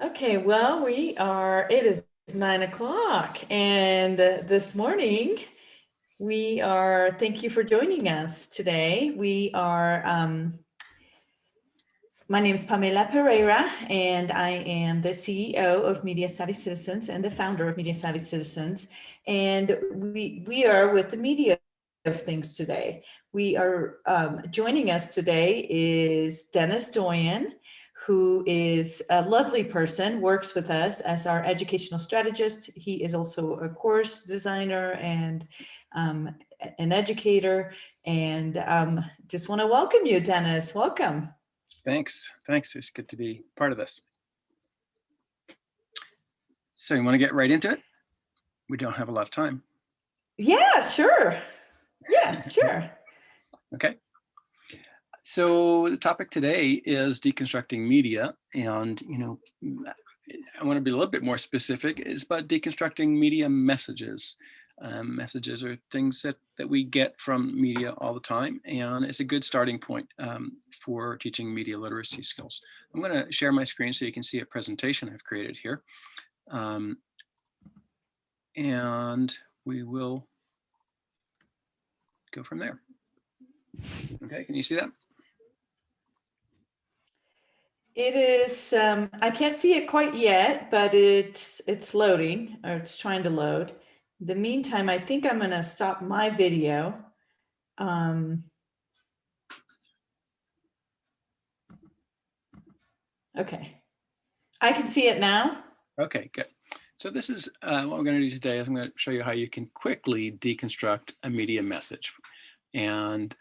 Okay, well, it is 9 o'clock, and this morning thank you for joining us today. My name is Pamela Pereira, and I am the CEO of Media Savvy Citizens and the founder of Media Savvy Citizens. And we are with the media of things today. Joining us today is Denis Doyon, who is a lovely person, works with us as our educational strategist. He is also a course designer and an educator. And just want to welcome you, Denis. Welcome. Thanks. It's good to be part of this. So you want to get right into it? We don't have a lot of time. Yeah, sure. Yeah, sure. Okay. So the topic today is deconstructing media. And, I want to be a little bit more specific. It's about deconstructing media messages. Messages are things that we get from media all the time, and it's a good starting point for teaching media literacy skills. I'm going to share my screen so you can see a presentation I've created here. And we will go from there. Okay, can you see that? It is, I can't see it quite yet, but it's loading, or it's trying to load. In the meantime, I think I'm going to stop my video. Okay, I can see it now. Okay, good. So this is what we're going to do today. I'm going to show you how you can quickly deconstruct a media message. And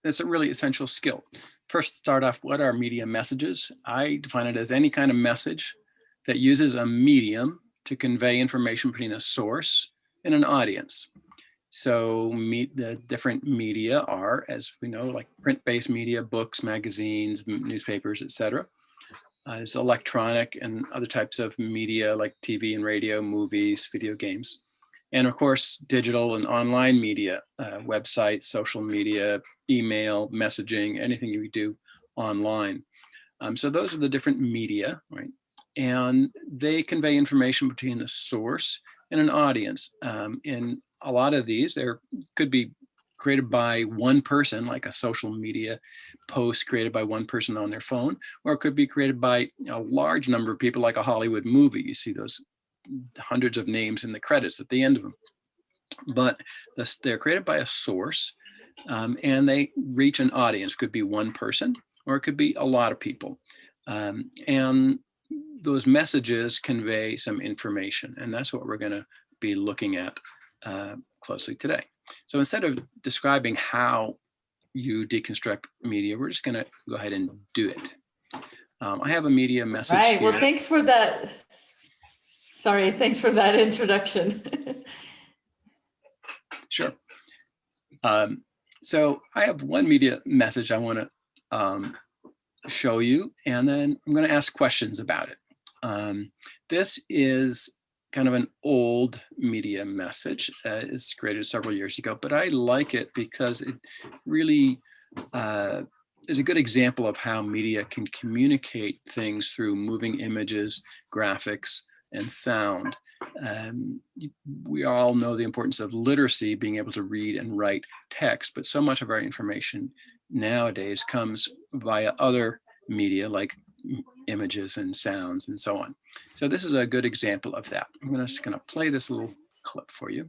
that's a really essential skill. First, start off, what are media messages? I define it as any kind of message that uses a medium to convey information between a source and an audience. So the different media are, as we know, like print-based media, books, magazines, newspapers, etc. There's electronic and other types of media like TV and radio, movies, video games. And of course, digital and online media, websites, social media, email, messaging, anything you do online. So those are the different media, right? And they convey information between the source and an audience. In a lot of these, there could be created by one person, like a social media post created by one person on their phone, or it could be created by a large number of people, like a Hollywood movie. You see those hundreds of names in the credits at the end of them. But they're created by a source, and they reach an audience. It could be one person, or it could be a lot of people. And those messages convey some information, and that's what we're going to be looking at closely today. So instead of describing how you deconstruct media, we're just going to go ahead and do it. I have a media message here. Well, thanks for that. Sorry, thanks for that introduction. Sure. So I have one media message I want to show you, and then I'm going to ask questions about it. This is kind of an old media message. It's created several years ago, but I like it because it really is a good example of how media can communicate things through moving images, graphics, and sound. We all know the importance of literacy, being able to read and write text, but so much of our information nowadays comes via other media like images and sounds and so on. So this is a good example of that. I'm just going to play this little clip for you.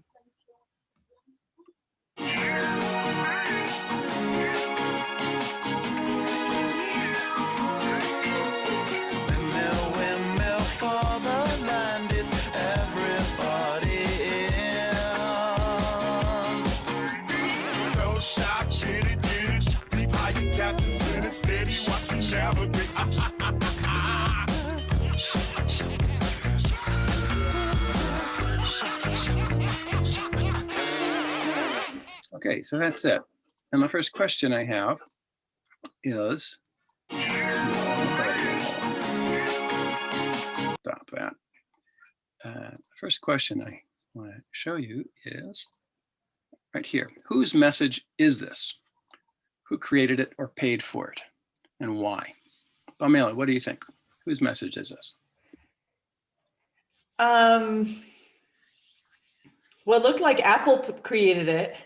Okay, so that's it. And the first question I have is, stop that. The first question I want to show you is right here. Whose message is this? Who created it or paid for it, and why? Pamela, what do you think? Whose message is this? Well, it looked like Apple created it.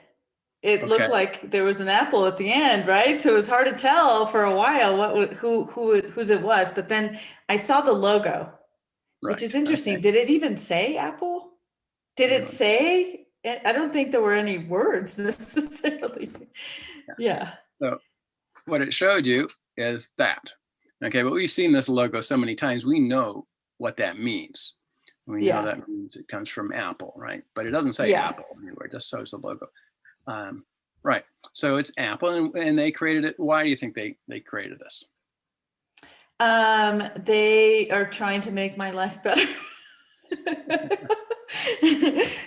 It Okay. looked like there was an apple at the end, right? So it was hard to tell for a while whose it was. But then I saw the logo, which is Right. interesting. Okay. Did it even say Apple? Did it Really? say? I don't think there were any words necessarily. Yeah. So what it showed you is that. Okay, but we've seen this logo so many times, we know what that means. We know Yeah. that means it comes from Apple, right? But it doesn't say Yeah. Apple anywhere, it just shows the logo. Right, so it's Apple, and they created it. Why do you think they created this? They are trying to make my life better.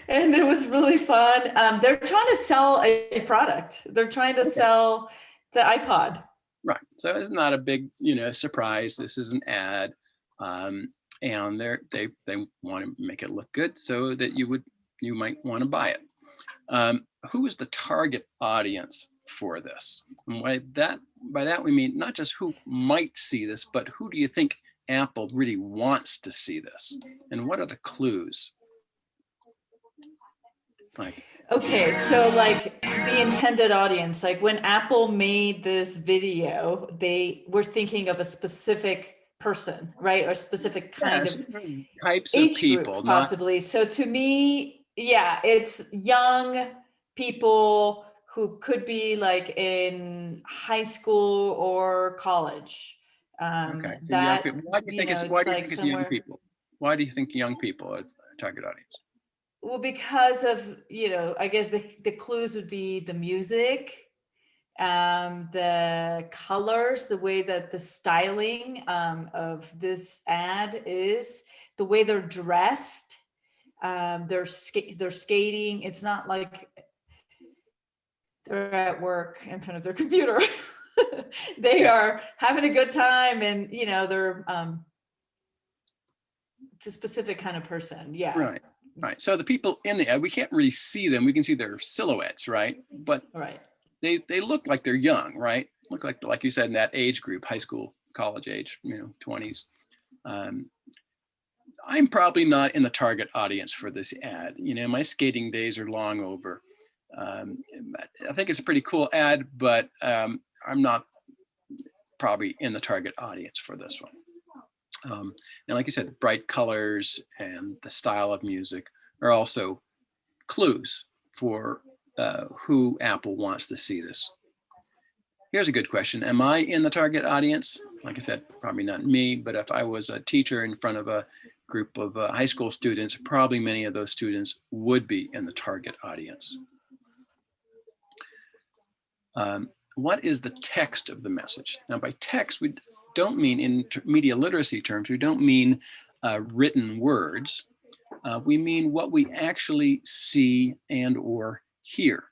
And it was really fun. They're trying to sell a product. They're trying to sell the iPod. Right, so it's not a big, surprise. This is an ad, and they want to make it look good so that you might want to buy it. Who is the target audience for this? And by that we mean not just who might see this, but who do you think Apple really wants to see this? And what are the clues? Like, Okay, so like the intended audience, like when Apple made this video, they were thinking of a specific person, right? Or a specific kind of types of age people, group, not possibly. So to me, yeah, it's young people who could be like in high school or college. okay. So young That, people. Why do you think it's it's like young somewhere. people? Why do you think young people are the target audience? Well, because of, I guess the clues would be the music, the colors, the way that the styling of this ad is, the way they're dressed, they're skating. It's not like they're at work in front of their computer. They Yeah. are having a good time, and they're it's a specific kind of person. Yeah. Right. Right. So the people in the ad, we can't really see them. We can see their silhouettes, right? But Right. they look like they're young, right? Look like you said, in that age group, high school, college age, 20s. I'm probably not in the target audience for this ad. My skating days are long over. I think it's a pretty cool ad, but I'm not probably in the target audience for this one. And like you said, bright colors and the style of music are also clues for who Apple wants to see this. Here's a good question. Am I in the target audience? Like I said, probably not me, but if I was a teacher in front of a group of high school students, probably many of those students would be in the target audience. What is the text of the message? Now, by text, we don't mean, in media literacy terms, we don't mean written words. We mean what we actually see and or hear.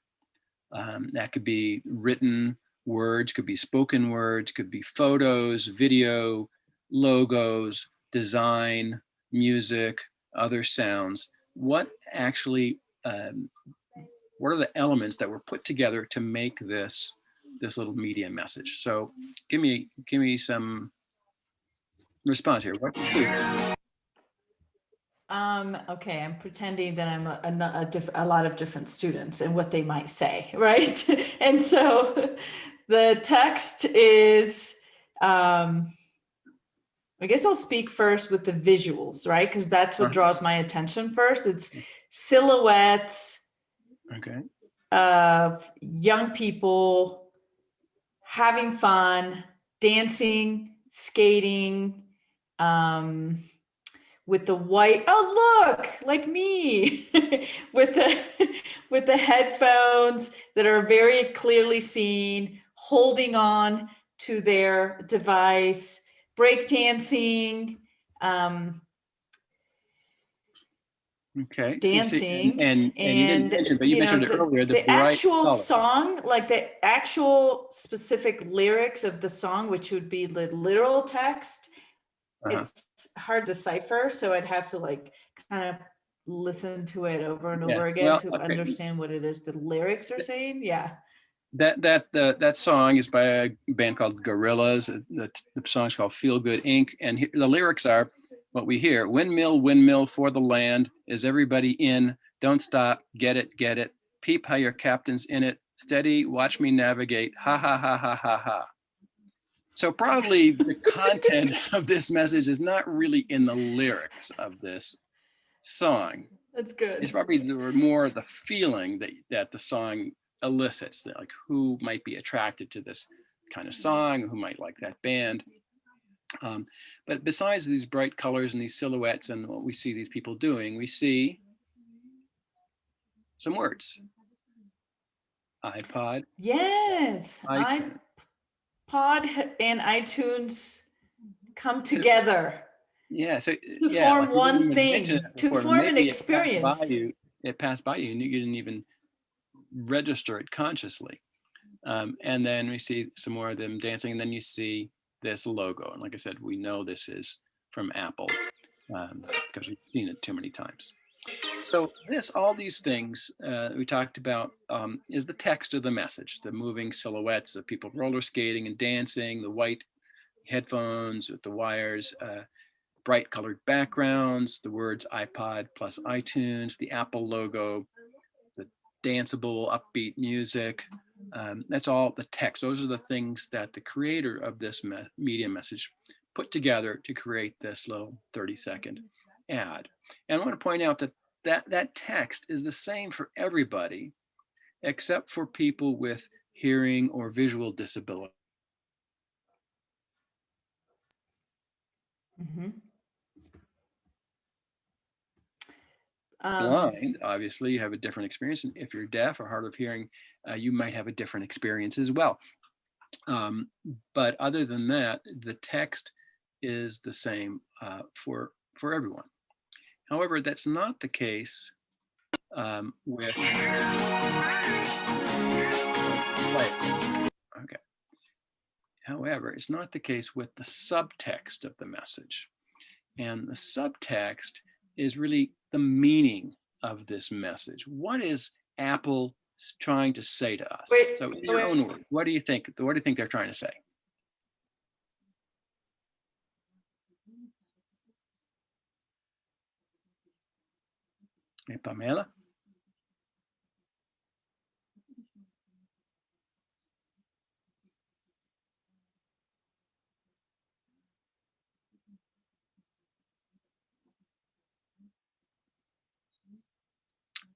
That could be written words, could be spoken words, could be photos, video, logos, design, music, other sounds. What actually, what are the elements that were put together to make this little media message? So give me some response here. What? Okay, I'm pretending that I'm a lot of different students and what they might say, right? And so the text is, I guess I'll speak first with the visuals, right? Because that's what draws my attention first. It's silhouettes of young people having fun, dancing, skating, with the white, oh look, like me, with the headphones that are very clearly seen, holding on to their device, breakdancing, Okay. dancing, And you didn't mention, but you mentioned it earlier, the bright actual color. song, like the actual specific lyrics of the song, which would be the literal text. It's hard to decipher, so I'd have to like kind of listen to it over and over again to understand what it is the lyrics are saying. Yeah. That song is by a band called Gorillaz. The song's called Feel Good Inc. And the lyrics are what we hear: windmill, windmill for the land. Is everybody in? Don't stop. Get it, get it. Peep how your captain's in it. Steady, watch me navigate. Ha ha ha ha ha ha. So probably the content of this message is not really in the lyrics of this song. That's good. It's probably more the feeling that the song elicits, that like who might be attracted to this kind of song, who might like that band. But besides these bright colors and these silhouettes and what we see these people doing, we see some words. iPod. Yes, iTunes. iPod and iTunes come together. Yeah, so to form like one thing, to form an experience. It passed by you and you didn't even register it consciously. And then we see some more of them dancing, and then you see this logo. And like I said, we know this is from Apple because we've seen it too many times. So all these things we talked about is the text of the message, the moving silhouettes of people roller skating and dancing, the white headphones with the wires, bright colored backgrounds, the words iPod plus iTunes, the Apple logo, the danceable upbeat music. That's all the text. Those are the things that the creator of this media message put together to create this little 30-second ad. And I want to point out that text is the same for everybody except for people with hearing or visual disability. Mm-hmm. Blind, obviously, you have a different experience. And if you're deaf or hard of hearing, you might have a different experience as well. But other than that, the text is the same for everyone. However, that's not the case with. Okay. However, it's not the case with the subtext of the message. And the subtext is really the meaning of this message. What is Apple trying to say to us? So in your own words, what do you think? What do you think they're trying to say? Hey, Pamela?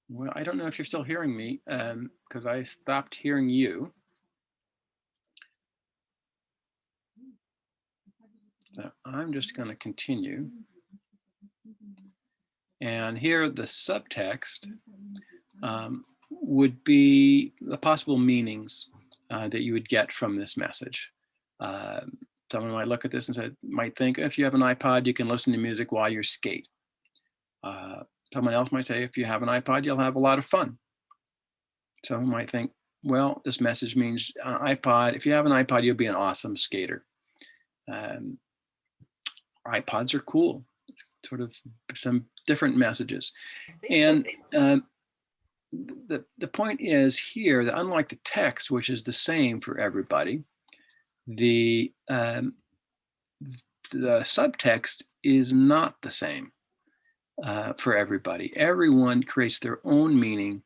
Well, I don't know if you're still hearing me because I stopped hearing you. So I'm just going to continue. And here the subtext would be the possible meanings that you would get from this message. Someone might look at this and might think, if you have an iPod, you can listen to music while you skate. Someone else might say, if you have an iPod, you'll have a lot of fun. Someone might think, well, this message means iPod. If you have an iPod, you'll be an awesome skater. iPods are cool. Sort of some different messages. And the point is here that unlike the text, which is the same for everybody, the subtext is not the same for everybody. Everyone creates their own meaning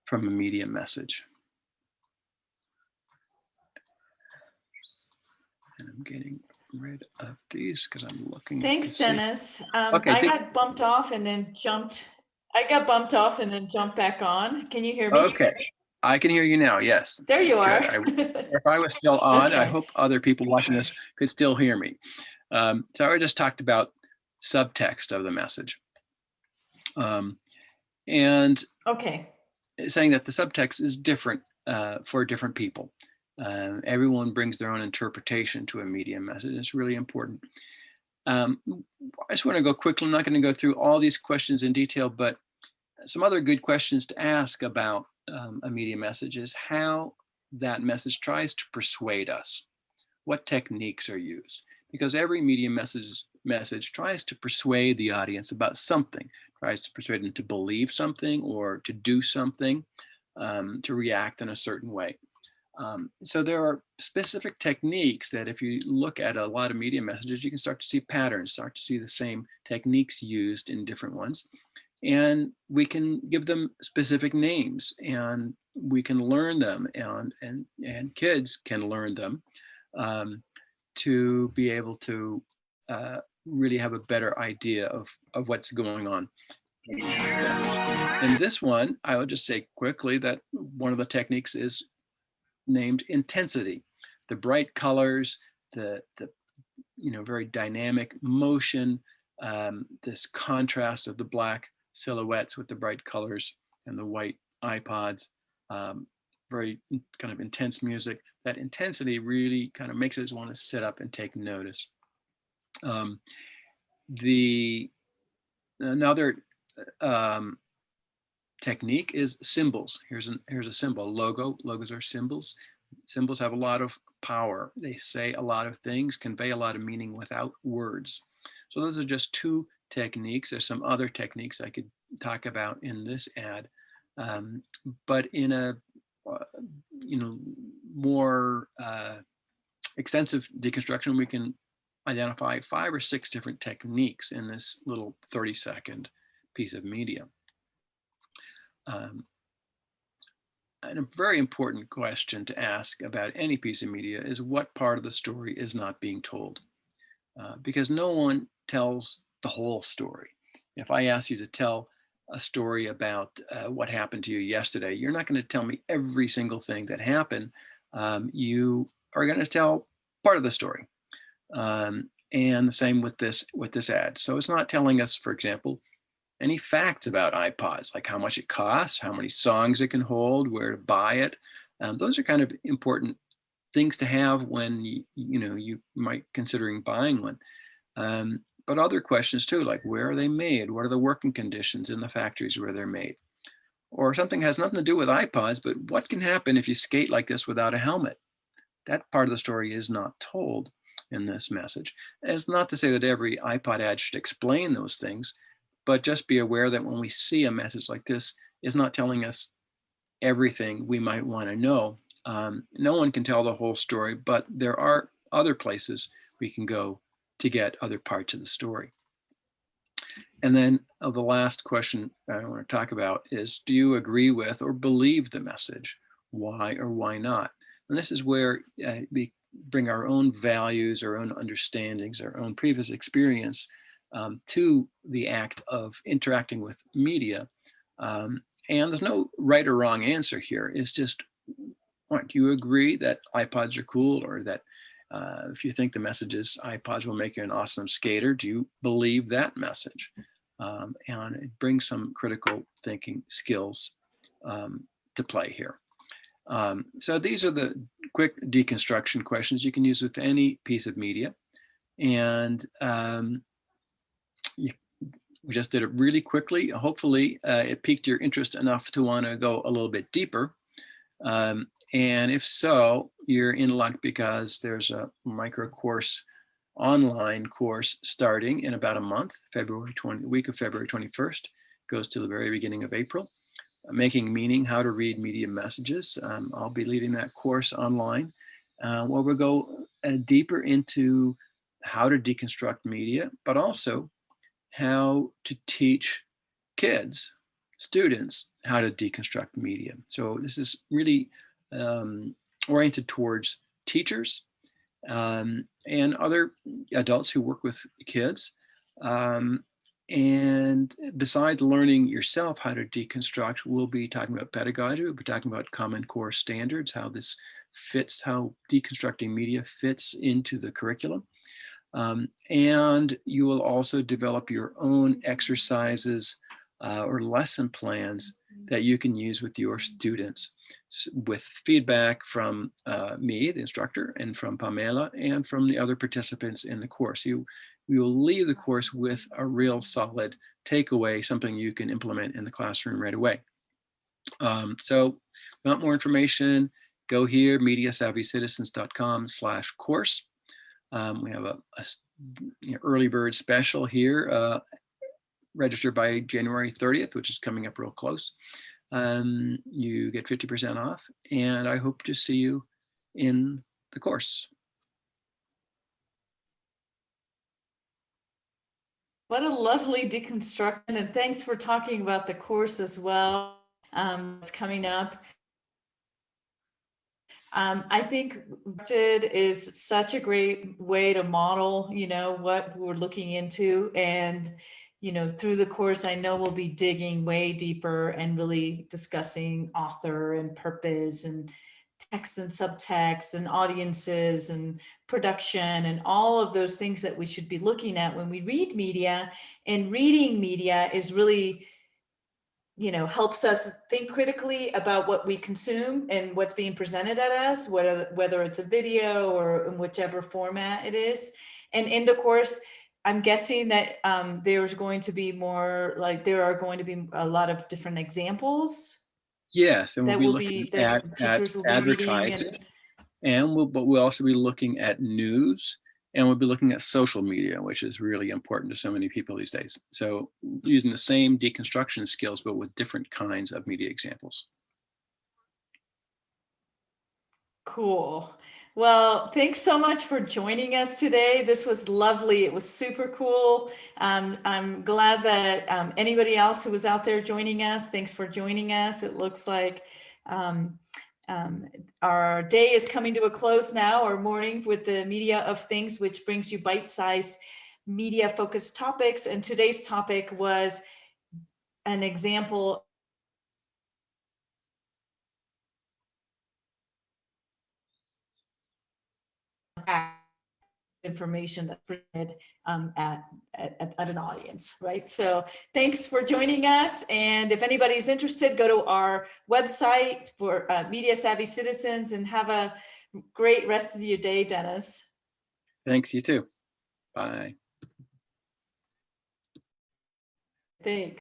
from a media message. And I'm getting rid of these because I'm looking. Thanks, Denis. Okay, I got bumped off and then jumped. I got bumped off and then jumped back on. Can you hear me? Okay, I can hear you now. Yes. There you are. If I was still on, okay. I hope other people watching this could still hear me. So I just talked about subtext of the message. And okay, saying that the subtext is different for different people. Everyone brings their own interpretation to a media message. It's really important. I just want to go quickly. I'm not going to go through all these questions in detail, but some other good questions to ask about a media message is how that message tries to persuade us. What techniques are used? Because every media message tries to persuade the audience about something, tries to persuade them to believe something or to do something, to react in a certain way. So there are specific techniques that if you look at a lot of media messages, you can start to see patterns, start to see the same techniques used in different ones. And we can give them specific names and we can learn them and kids can learn them um, to be able to really have a better idea of what's going on. In this one, I will just say quickly that one of the techniques is named intensity. The bright colors, the very dynamic motion, this contrast of the black silhouettes with the bright colors and the white iPods, very kind of intense music. That intensity really kind of makes us want to sit up and take notice. The another technique is symbols. Here's a symbol. Logos are symbols. Symbols have a lot of power. They say a lot of things, convey a lot of meaning without words. So those are just two techniques. There's some other techniques I could talk about in this ad, but in a more extensive deconstruction, we can identify 5 or 6 different techniques in this little 30-second piece of media. And a very important question to ask about any piece of media is what part of the story is not being told? Because no one tells the whole story. If I ask you to tell a story about what happened to you yesterday, you're not going to tell me every single thing that happened. You are going to tell part of the story. And the same with this ad. So it's not telling us, for example, any facts about iPods, like how much it costs, how many songs it can hold, where to buy it. Those are kind of important things to have when you might considering buying one. But other questions too, like where are they made? What are the working conditions in the factories where they're made? Or something has nothing to do with iPods, but what can happen if you skate like this without a helmet? That part of the story is not told in this message. It's not to say that every iPod ad should explain those things, but just be aware that when we see a message like this, it's not telling us everything we might want to know. No one can tell the whole story, but there are other places we can go to get other parts of the story. And then the last question I want to talk about is, do you agree with or believe the message? Why or why not? And this is where we bring our own values, our own understandings, our own previous experience to the act of interacting with media. And there's no right or wrong answer here. It's just, do you agree that iPods are cool, or that if you think the message is iPods will make you an awesome skater, do you believe that message? And it brings some critical thinking skills to play here. So these are the quick deconstruction questions you can use with any piece of media. And we just did it really quickly. Hopefully it piqued your interest enough to want to go a little bit deeper. And if so, you're in luck, because there's a micro course, online course starting in about a month, week of February 21st, goes to the very beginning of April. Making Meaning, How to Read Media Messages. I'll be leading that course online, where we'll go deeper into how to deconstruct media, but also how to teach kids, students, how to deconstruct media. So this is really oriented towards teachers and other adults who work with kids. And besides learning yourself how to deconstruct, we'll be talking about pedagogy. We'll be talking about Common Core standards, how this fits, how deconstructing media fits into the curriculum. And you will also develop your own exercises or lesson plans that you can use with your students, with feedback from me, the instructor, and from Pamela, and from the other participants in the course. We will leave the course with a real solid takeaway, something you can implement in the classroom right away. So if you want more information, go here, mediasavvycitizens.com/course. We have a early bird special here, register by January 30th, which is coming up real close. you get 50% off, and I hope to see you in the course. What a lovely deconstruction, and thanks for talking about the course as well. It's coming up. I think it is such a great way to model, what we're looking into. And, through the course, I know we'll be digging way deeper and really discussing author and purpose and text and subtext and audiences and production and all of those things that we should be looking at when we read media. And reading media is really, helps us think critically about what we consume and what's being presented at us, whether it's a video or in whichever format it is. And in the course, I'm guessing that there's going to be more, like there are going to be a lot of different examples. Yes, and we'll That be will looking be, that teachers will be reading. And we'll also be looking at news, and we'll be looking at social media, which is really important to so many people these days. So using the same deconstruction skills, but with different kinds of media examples. Cool. Well, thanks so much for joining us today. This was lovely. It was super cool. I'm glad that anybody else who was out there joining us, thanks for joining us. It looks like our day is coming to a close now, or morning, with the Media of Things, which brings you bite-sized media-focused topics. And today's topic was an example information that's presented at an audience, right? So thanks for joining us. And if anybody's interested, go to our website for Media Savvy Citizens, and have a great rest of your day, Denis. Thanks, you too. Bye. Thanks.